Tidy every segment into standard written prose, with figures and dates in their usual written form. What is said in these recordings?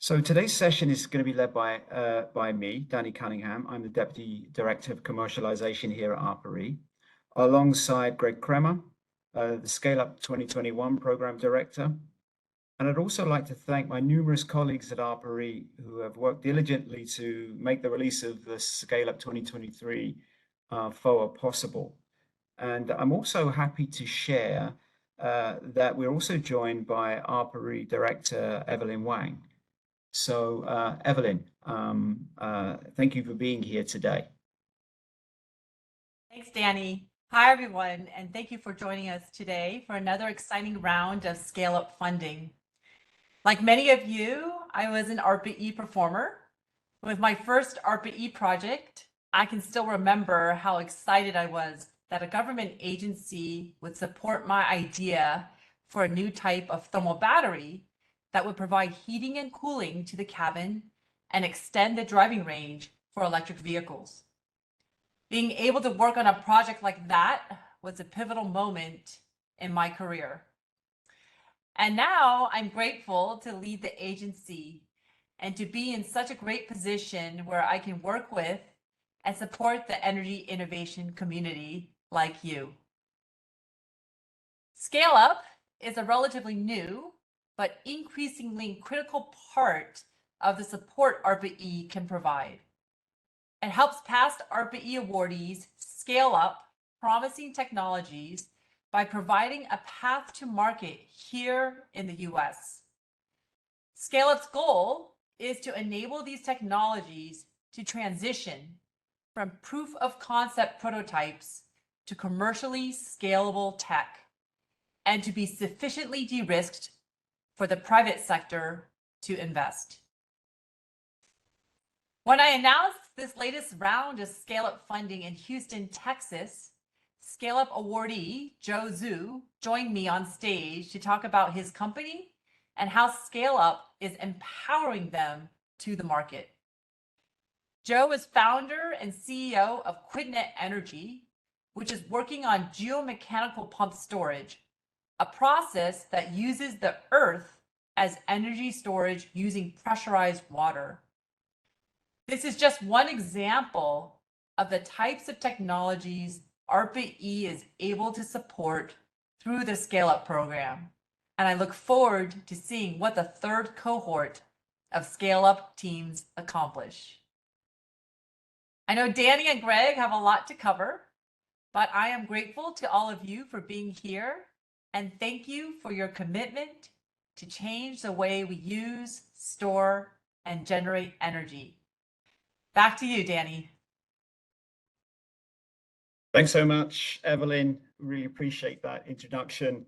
So today's session is going to be led by me, Danny Cunningham. I'm the Deputy Director of Commercialization here at ARPA-E, alongside Gregg Cremer, the SCALEUP 2021 Program Director. And I'd also like to thank my numerous colleagues at ARPA-E who have worked diligently to make the release of the SCALEUP 2023 FOA possible. And I'm also happy to share that we're also joined by ARPA-E Director Evelyn Wang. So, Evelyn, thank you for being here today. Thanks, Danny. Hi, everyone, and thank you for joining us today for another exciting round of SCALEUP funding. Like many of you, I was an ARPA-E performer. With my first ARPA-E project, I can still remember how excited I was that a government agency would support my idea for a new type of thermal battery that would provide heating and cooling to the cabin and extend the driving range for electric vehicles. Being able to work on a project like that was a pivotal moment in my career. And now I'm grateful to lead the agency and to be in such a great position where I can work with and support the energy innovation community like you. SCALEUP is a relatively new but increasingly critical part of the support ARPA-E can provide. It helps past ARPA-E awardees scale up promising technologies by providing a path to market here in the US. SCALEUP's goal is to enable these technologies to transition from proof of concept prototypes to commercially scalable tech, and to be sufficiently de-risked for the private sector to invest. When I announced this latest round of SCALEUP funding in Houston, Texas, SCALEUP awardee Joe Zhu joined me on stage to talk about his company and how SCALEUP is empowering them to the market. Joe is founder and CEO of QuidNet Energy, which is working on geomechanical pump storage, a process that uses the earth as energy storage using pressurized water. This is just one example of the types of technologies ARPA-E is able to support through the SCALEUP program. And I look forward to seeing what the third cohort of SCALEUP teams accomplish. I know Danny and Greg have a lot to cover, but I am grateful to all of you for being here. And thank you for your commitment to change the way we use, store, and generate energy. Back to you, Danny. Thanks so much, Evelyn. Really appreciate that introduction.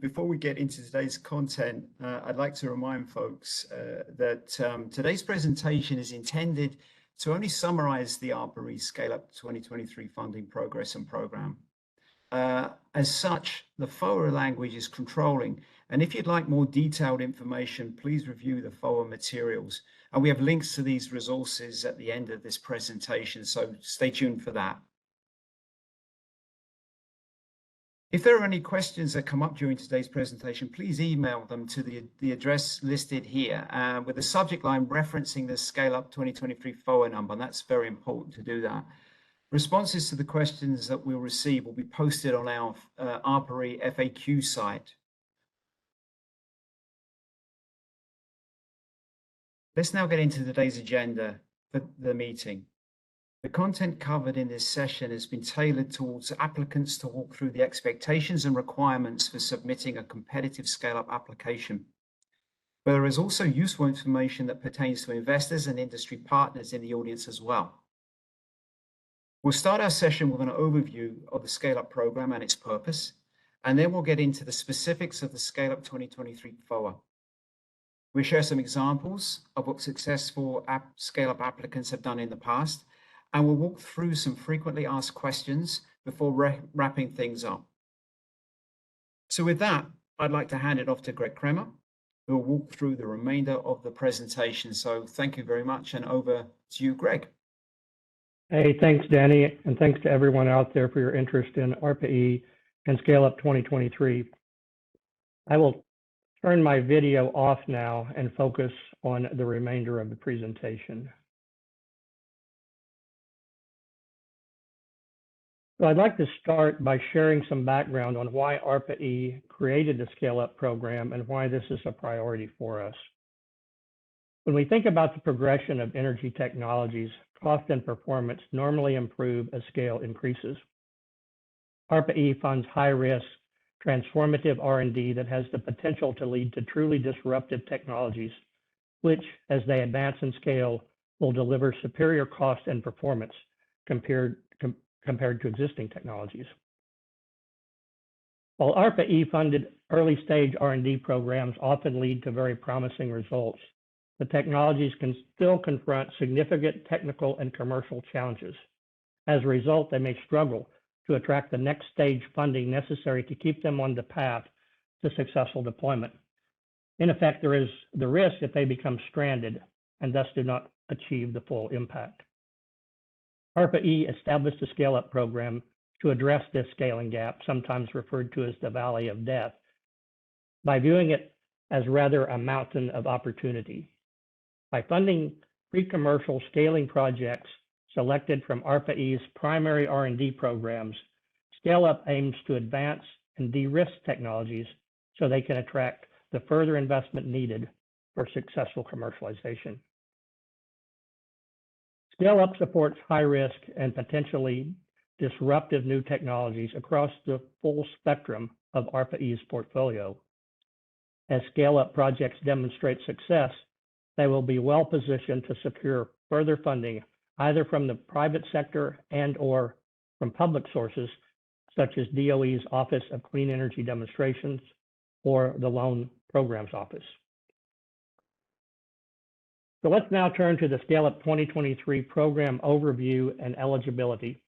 Before we get into today's content, I'd like to remind folks that today's presentation is intended to only summarize the ARPA-E SCALEUP 2023 funding progress and program. As such, the FOA language is controlling, and if you'd like more detailed information, please review the FOA materials. And we have links to these resources at the end of this presentation, so stay tuned for that. If there are any questions that come up during today's presentation, please email them to the address listed here with the subject line referencing the SCALEUP 2023 FOA number, and that's very important to do that. Responses to the questions that we'll receive will be posted on our ARPA-E FAQ site. Let's now get into today's agenda for the meeting. The content covered in this session has been tailored towards applicants to walk through the expectations and requirements for submitting a competitive SCALEUP application. But there is also useful information that pertains to investors and industry partners in the audience as well. We'll start our session with an overview of the SCALEUP program and its purpose, and then we'll get into the specifics of the SCALEUP 2023 FOA. We'll share some examples of what successful SCALEUP applicants have done in the past, and we'll walk through some frequently asked questions before wrapping things up. So with that, I'd like to hand it off to Gregg Cremer, who will walk through the remainder of the presentation. So thank you very much, and over to you, Greg. Hey, thanks, Danny, and thanks to everyone out there for your interest in ARPA-E and SCALEUP 2023. I will turn my video off now and focus on the remainder of the presentation. So I'd like to start by sharing some background on why ARPA-E created the SCALEUP program and why this is a priority for us. When we think about the progression of energy technologies, cost and performance normally improve as scale increases. ARPA-E funds high-risk, transformative R&D that has the potential to lead to truly disruptive technologies, which, as they advance in scale, will deliver superior cost and performance compared to existing technologies. While ARPA-E funded early-stage R&D programs often lead to very promising results, the technologies can still confront significant technical and commercial challenges. As a result, they may struggle to attract the next stage funding necessary to keep them on the path to successful deployment. In effect, there is the risk that they become stranded and thus do not achieve the full impact. ARPA-E established the SCALEUP program to address this scaling gap, sometimes referred to as the Valley of Death, by viewing it as rather a mountain of opportunity. By funding pre-commercial scaling projects selected from ARPA-E's primary R&D programs, SCALEUP aims to advance and de-risk technologies so they can attract the further investment needed for successful commercialization. SCALEUP supports high-risk and potentially disruptive new technologies across the full spectrum of ARPA-E's portfolio. As SCALEUP projects demonstrate success, they will be well positioned to secure further funding either from the private sector and/or from public sources, such as DOE's Office of Clean Energy Demonstrations or the Loan Programs Office. So let's now turn to the SCALEUP 2023 program overview and eligibility.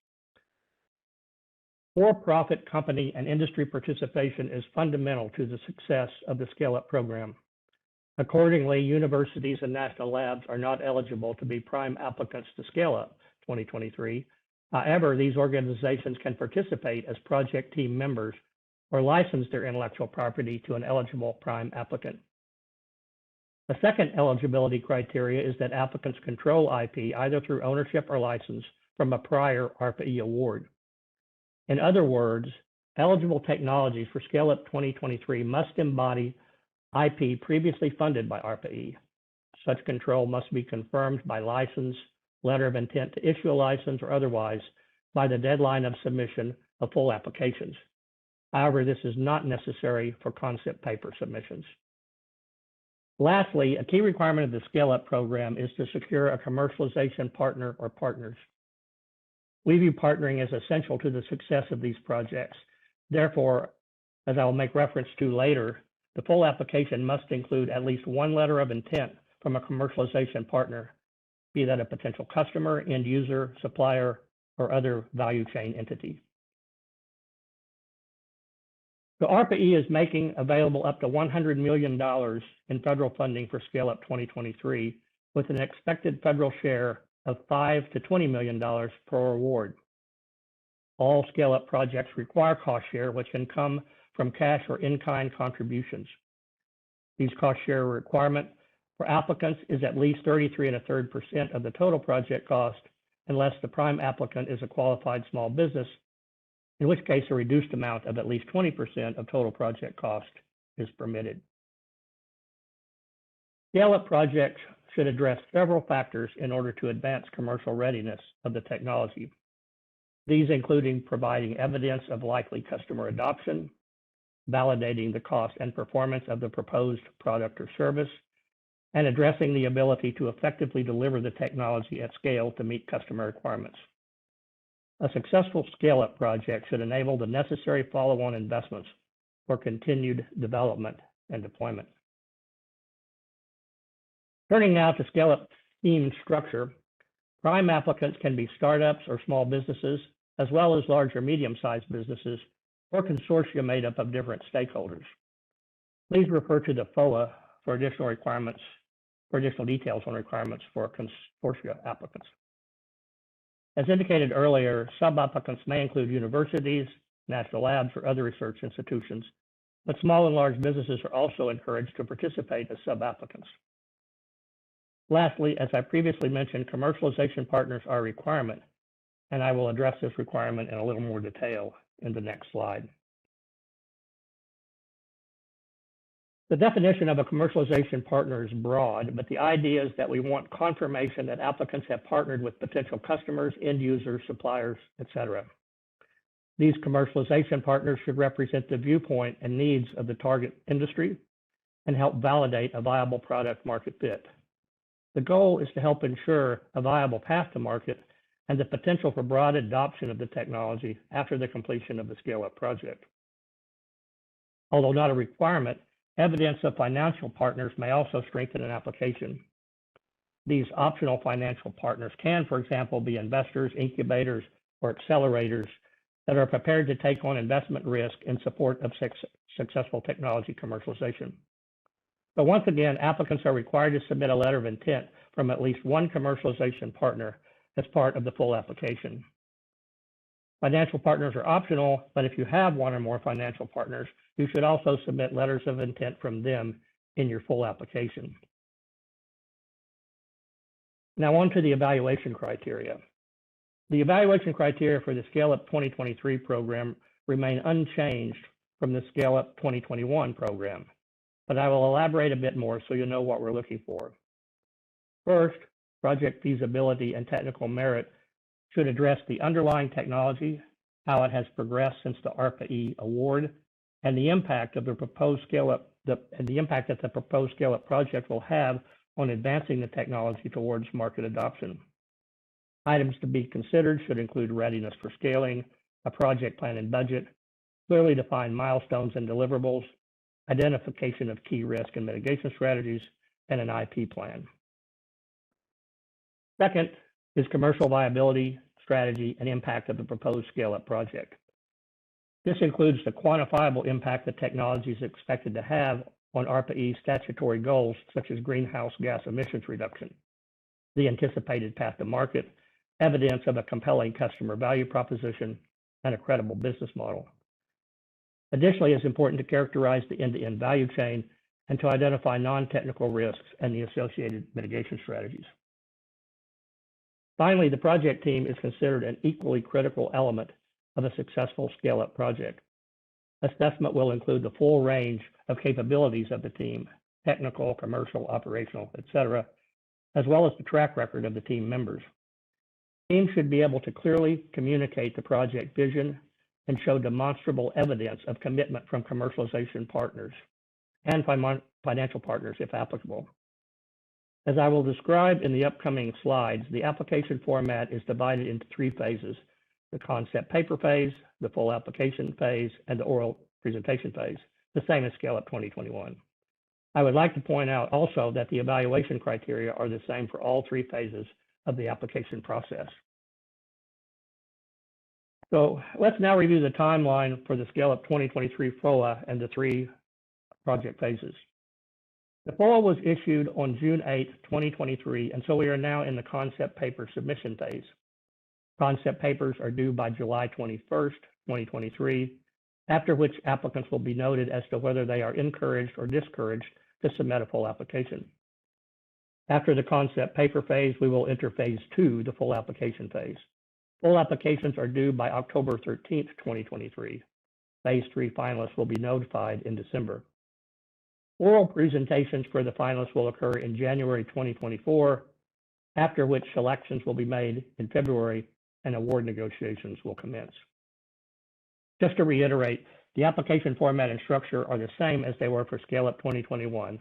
For-profit company and industry participation is fundamental to the success of the SCALEUP program. Accordingly, universities and national labs are not eligible to be prime applicants to SCALEUP 2023. However, these organizations can participate as project team members or license their intellectual property to an eligible prime applicant. The second eligibility criteria is that applicants control IP either through ownership or license from a prior ARPA-E award. In other words, eligible technologies for SCALEUP 2023 must embody IP previously funded by ARPA-E. Such control must be confirmed by license, letter of intent to issue a license, or otherwise by the deadline of submission of full applications. However, this is not necessary for concept paper submissions. Lastly, a key requirement of the SCALEUP program is to secure a commercialization partner or partners. We view partnering as essential to the success of these projects. Therefore, as I will make reference to later, the full application must include at least one letter of intent from a commercialization partner, be that a potential customer, end user, supplier, or other value chain entity. So ARPA-E is making available up to $100 million in federal funding for SCALEUP 2023, with an expected federal share of $5 to $20 million per award. All SCALEUP projects require cost share, which can come from cash or in-kind contributions. These cost share requirement for applicants is at least 33 1/3% of the total project cost, unless the prime applicant is a qualified small business, in which case a reduced amount of at least 20% of total project cost is permitted. SCALEUP projects should address several factors in order to advance commercial readiness of the technology. These including providing evidence of likely customer adoption, validating the cost and performance of the proposed product or service, and addressing the ability to effectively deliver the technology at scale to meet customer requirements. A successful SCALEUP project should enable the necessary follow-on investments for continued development and deployment. Turning now to SCALEUP team structure, prime applicants can be startups or small businesses, as well as large or medium-sized businesses, or consortia made up of different stakeholders. Please refer to the FOA for additional details on requirements for consortia applicants. As indicated earlier, sub-applicants may include universities, national labs, or other research institutions, but small and large businesses are also encouraged to participate as sub-applicants. Lastly, as I previously mentioned, commercialization partners are a requirement, and I will address this requirement in a little more detail in the next slide. The definition of a commercialization partner is broad, but the idea is that we want confirmation that applicants have partnered with potential customers, end users, suppliers, etc. These commercialization partners should represent the viewpoint and needs of the target industry and help validate a viable product market fit. The goal is to help ensure a viable path to market and the potential for broad adoption of the technology after the completion of the SCALEUP project. Although not a requirement, evidence of financial partners may also strengthen an application. These optional financial partners can, for example, be investors, incubators, or accelerators that are prepared to take on investment risk in support of successful technology commercialization. But once again, applicants are required to submit a letter of intent from at least one commercialization partner as part of the full application. Financial partners are optional, but if you have one or more financial partners, you should also submit letters of intent from them in your full application. Now on to the evaluation criteria. The evaluation criteria for the SCALEUP 2023 program remain unchanged from the SCALEUP 2021 program, but I will elaborate a bit more so you know what we're looking for. First, project feasibility and technical merit should address the underlying technology, how it has progressed since the ARPA-E award, and the impact of the proposed SCALEUP that the proposed SCALEUP project will have on advancing the technology towards market adoption. Items to be considered should include readiness for scaling, a project plan and budget, clearly defined milestones and deliverables, identification of key risk and mitigation strategies, and an IP plan. Second is commercial viability, strategy, and impact of the proposed SCALEUP project. This includes the quantifiable impact the technology is expected to have on ARPA-E statutory goals, such as greenhouse gas emissions reduction, the anticipated path to market, evidence of a compelling customer value proposition, and a credible business model. Additionally, it's important to characterize the end-to-end value chain and to identify non-technical risks and the associated mitigation strategies. Finally, the project team is considered an equally critical element of a successful SCALEUP project. Assessment will include the full range of capabilities of the team, technical, commercial, operational, etc., as well as the track record of the team members. Teams should be able to clearly communicate the project vision and show demonstrable evidence of commitment from commercialization partners and financial partners if applicable. As I will describe in the upcoming slides, the application format is divided into three phases: the concept paper phase, the full application phase, and the oral presentation phase, the same as SCALEUP 2021. I would like to point out also that the evaluation criteria are the same for all three phases of the application process. So let's now review the timeline for the SCALEUP 2023 FOA and the three project phases. The FOA was issued on June 8, 2023, and so we are now in the concept paper submission phase. Concept papers are due by July 21st, 2023, after which applicants will be noted as to whether they are encouraged or discouraged to submit a full application. After the concept paper phase, we will enter phase 2, the full application phase. Full applications are due by October 13th, 2023. Phase 3 finalists will be notified in December. Oral presentations for the finalists will occur in January 2024, after which selections will be made in February and award negotiations will commence. Just to reiterate, the application format and structure are the same as they were for SCALEUP 2021,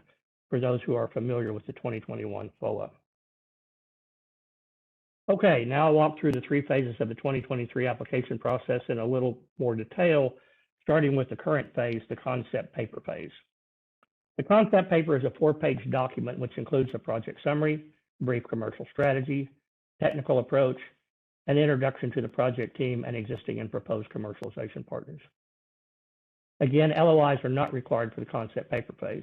for those who are familiar with the 2021 FOA. Okay, now I'll walk through the three phases of the 2023 application process in a little more detail, starting with the current phase, the concept paper phase. The concept paper is a 4-page document which includes a project summary, brief commercial strategy, technical approach, an introduction to the project team and existing and proposed commercialization partners. Again, LOIs are not required for the concept paper phase.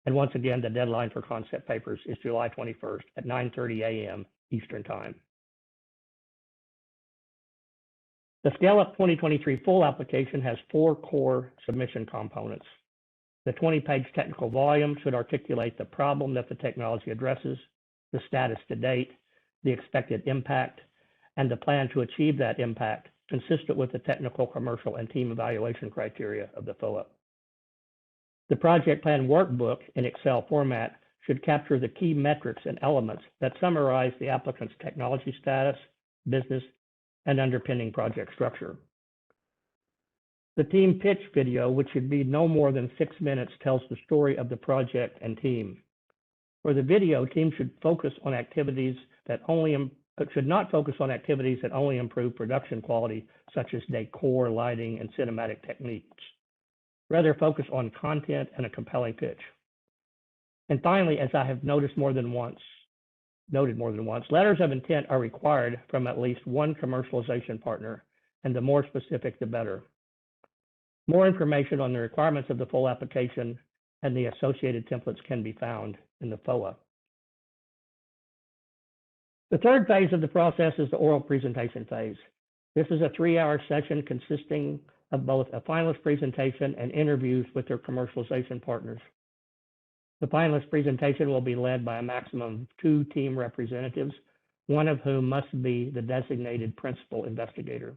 And once again, the deadline for concept papers is July 21st at 9:30 a.m. Eastern Time. The SCALEUP 2023 full application has 4 core submission components. The 20-page technical volume should articulate the problem that the technology addresses, the status to date, the expected impact, and the plan to achieve that impact consistent with the technical, commercial, and team evaluation criteria of the FOA. The project plan workbook in Excel format should capture the key metrics and elements that summarize the applicant's technology status, business, and underpinning project structure. The team pitch video, which should be no more than 6 minutes, tells the story of the project and team. For the video, team should focus on activities that should not focus on activities that only improve production quality, such as decor, lighting, and cinematic techniques. Rather, focus on content and a compelling pitch. And finally, as I have noted more than once, letters of intent are required from at least one commercialization partner, and the more specific, the better. More information on the requirements of the full application and the associated templates can be found in the FOA. The third phase of the process is the oral presentation phase. This is a 3-hour session consisting of both a finalist presentation and interviews with their commercialization partners. The finalist presentation will be led by a maximum of 2 team representatives, one of whom must be the designated principal investigator.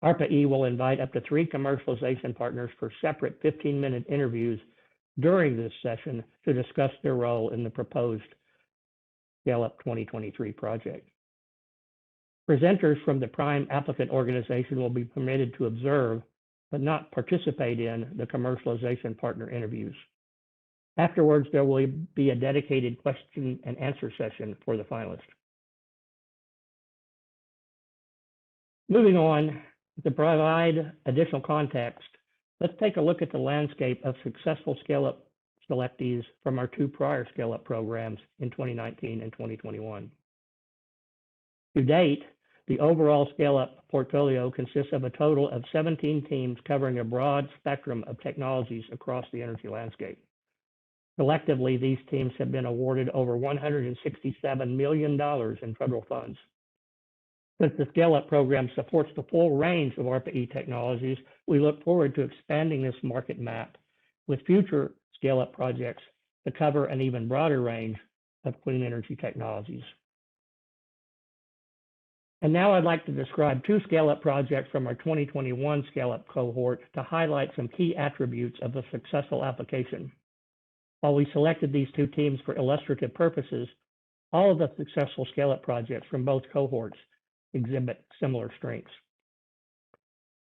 ARPA-E will invite up to 3 commercialization partners for separate 15-minute interviews during this session to discuss their role in the proposed SCALEUP 2023 project. Presenters from the prime applicant organization will be permitted to observe, but not participate in, the commercialization partner interviews. Afterwards, there will be a dedicated question and answer session for the finalists. Moving on, to provide additional context, let's take a look at the landscape of successful SCALEUP selectees from our 2 prior SCALEUP programs in 2019 and 2021. To date, the overall SCALEUP portfolio consists of a total of 17 teams covering a broad spectrum of technologies across the energy landscape. Collectively, these teams have been awarded over $167 million in federal funds. Since the SCALEUP program supports the full range of ARPA-E technologies, we look forward to expanding this market map with future SCALEUP projects to cover an even broader range of clean energy technologies. And now I'd like to describe 2 SCALEUP projects from our 2021 SCALEUP cohort to highlight some key attributes of a successful application. While we selected these 2 teams for illustrative purposes, all of the successful SCALEUP projects from both cohorts exhibit similar strengths.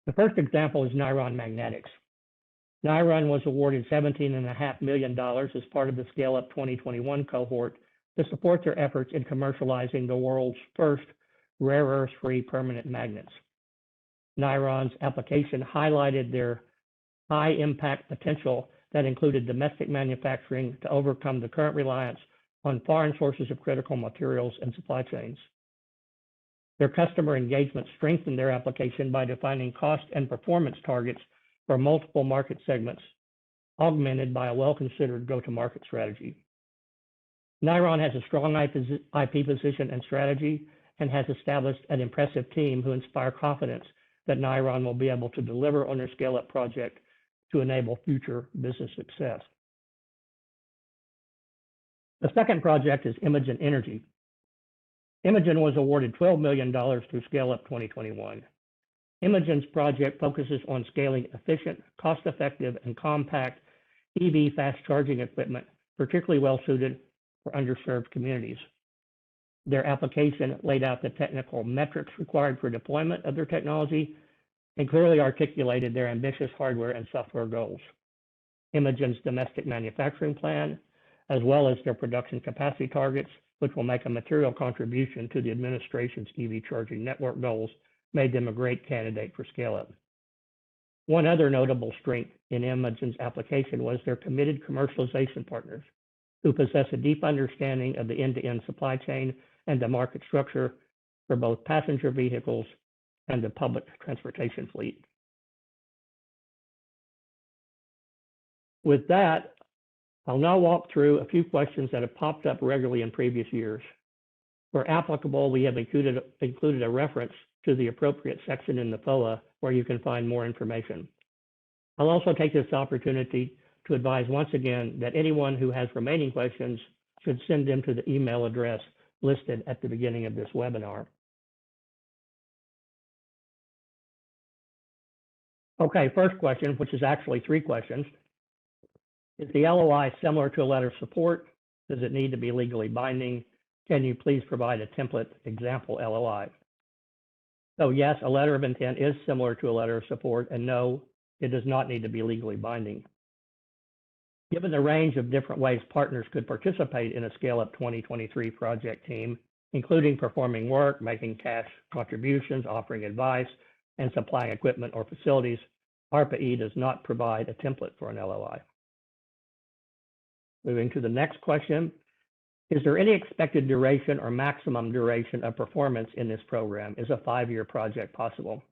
The first example is Niron Magnetics. Niron was awarded $17.5 million as part of the SCALEUP 2021 cohort to support their efforts in commercializing the world's first rare earth-free permanent magnets. Niron's application highlighted their high impact potential that included domestic manufacturing to overcome the current reliance on foreign sources of critical materials and supply chains. Their customer engagement strengthened their application by defining cost and performance targets for multiple market segments, augmented by a well-considered go-to-market strategy. Niron has a strong IP position and strategy and has established an impressive team who inspire confidence that Niron will be able to deliver on their SCALEUP project to enable future business success. The second project is Imogen Energy. Imogen was awarded $12 million through SCALEUP 2021. Imogen's project focuses on scaling efficient, cost-effective, and compact EV fast charging equipment, particularly well suited for underserved communities. Their application laid out the technical metrics required for deployment of their technology and clearly articulated their ambitious hardware and software goals. Imogen's domestic manufacturing plan, as well as their production capacity targets, which will make a material contribution to the administration's EV charging network goals, made them a great candidate for SCALEUP. One other notable strength in Imogen's application was their committed commercialization partners, who possess a deep understanding of the end-to-end supply chain and the market structure for both passenger vehicles and the public transportation fleet. With that, I'll now walk through a few questions that have popped up regularly in previous years. Where applicable, we have included a reference to the appropriate section in the FOA where you can find more information. I'll also take this opportunity to advise once again that anyone who has remaining questions should send them to the email address listed at the beginning of this webinar. Okay, first question, which is actually 3 questions. Is the LOI similar to a letter of support? Does it need to be legally binding? Can you please provide a template example LOI? So yes, a letter of intent is similar to a letter of support, and no, it does not need to be legally binding. Given the range of different ways partners could participate in a SCALEUP 2023 project team, including performing work, making cash contributions, offering advice, and supplying equipment or facilities, ARPA-E does not provide a template for an LOI. Moving to the next question, is there any expected duration or maximum duration of performance in this program? Is a 5-year project possible?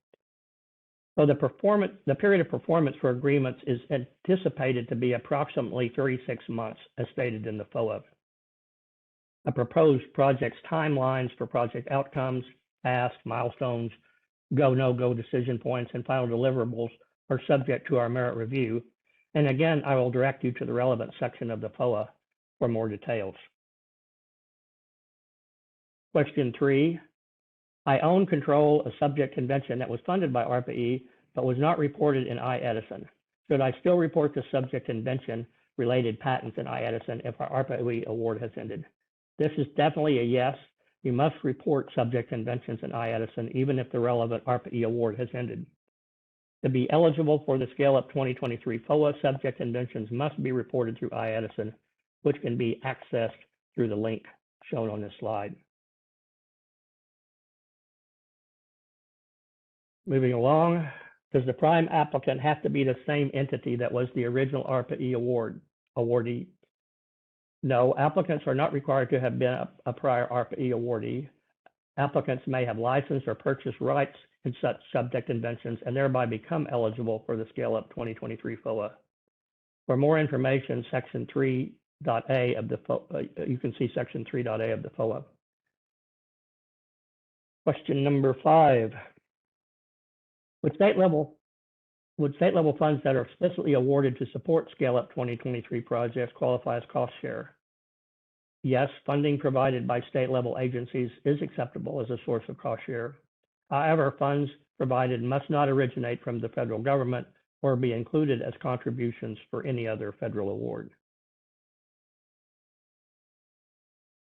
So the period of performance for agreements is anticipated to be approximately 36 months, as stated in the FOA. A proposed project's timelines for project outcomes, tasks, milestones, go, no-go decision points, and final deliverables are subject to our merit review. And again, I will direct you to the relevant section of the FOA for more details. Question 3, I own control a subject convention that was funded by ARPA-E, but was not reported in iEdison. Should I still report the subject convention related patents in iEdison if our ARPA-E award has ended? This is definitely a yes. You must report subject conventions in iEdison, even if the relevant ARPA-E award has ended. To be eligible for the SCALEUP 2023 FOA, subject conventions must be reported through iEdison, which can be accessed through the link shown on this slide. Moving along, does the prime applicant have to be the same entity that was the original ARPA-E awardee? No, applicants are not required to have been a prior ARPA-E awardee. Applicants may have licensed or purchased rights in such subject conventions and thereby become eligible for the SCALEUP 2023 FOA. For more information, section 3.A of the FOA, you can see section 3.A of the FOA. Question number 5. Would state level funds that are explicitly awarded to support SCALEUP 2023 projects qualify as cost share? Yes, funding provided by state level agencies is acceptable as a source of cost share. However, funds provided must not originate from the federal government or be included as contributions for any other federal award.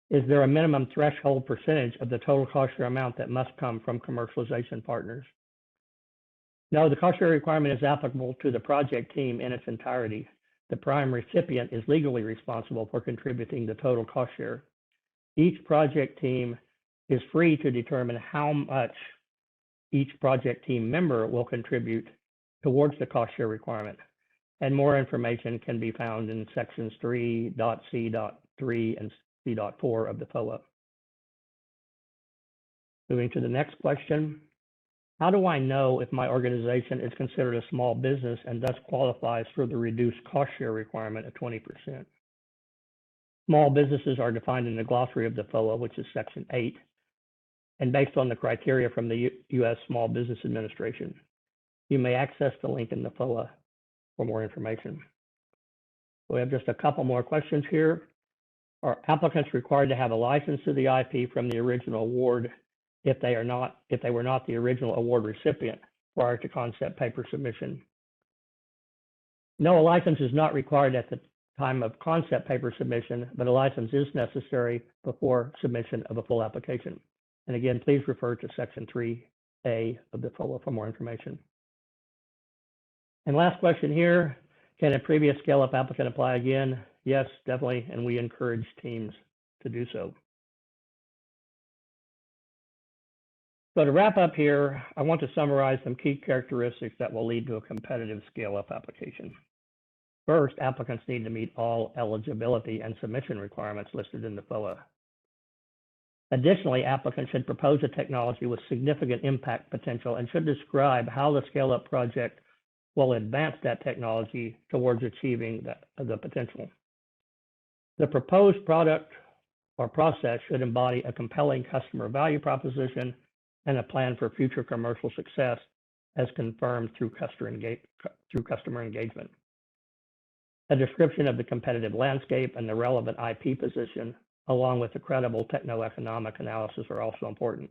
Is there a minimum threshold percentage of the total cost share amount that must come from commercialization partners? No, the cost share requirement is applicable to the project team in its entirety. The prime recipient is legally responsible for contributing the total cost share. Each project team is free to determine how much each project team member will contribute towards the cost share requirement. And more information can be found in sections 3.C.3 and C.4 of the FOA. Moving to the next question. How do I know if my organization is considered a small business and thus qualifies for the reduced cost share requirement of 20%? Small businesses are defined in the glossary of the FOA, which is section 8, and based on the criteria from the U.S. Small Business Administration. You may access the link in the FOA for more information. We have just a couple more questions here. Are applicants required to have a license to the IP from the original award if they were not the original award recipient prior to concept paper submission? No, a license is not required at the time of concept paper submission, but a license is necessary before submission of a full application. And again, please refer to section 3A of the FOA for more information. And last question here, can a previous SCALEUP applicant apply again? Yes, definitely, and we encourage teams to do so. So to wrap up here, I want to summarize some key characteristics that will lead to a competitive SCALEUP application. First, applicants need to meet all eligibility and submission requirements listed in the FOA. Additionally, applicants should propose a technology with significant impact potential and should describe how the SCALEUP project will advance that technology towards achieving the potential. The proposed product or process should embody a compelling customer value proposition and a plan for future commercial success as confirmed through customer engagement. A description of the competitive landscape and the relevant IP position, along with a credible techno-economic analysis, are also important.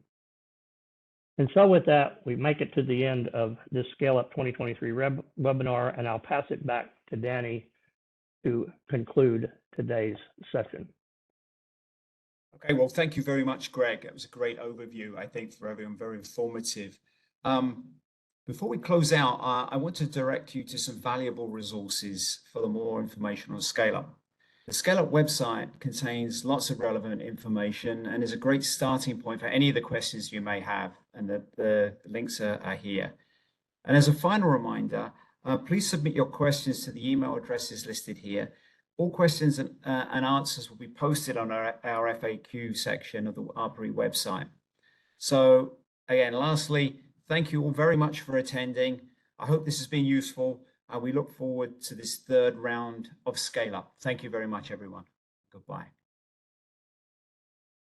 And so with that, we make it to the end of this SCALEUP 2023 webinar, and I'll pass it back to Danny to conclude today's session. Okay, well, thank you very much, Greg. It was a great overview, I think, for everyone, very informative. Before we close out, I want to direct you to some valuable resources for the more information on SCALEUP. The SCALEUP website contains lots of relevant information and is a great starting point for any of the questions you may have, and the links are here. And as a final reminder, please submit your questions to the email addresses listed here. All questions and answers will be posted on our FAQ section of the ARPA-E website. So again, lastly, thank you all very much for attending. I hope this has been useful. We look forward to this third round of SCALEUP. Thank you very much, everyone. Goodbye.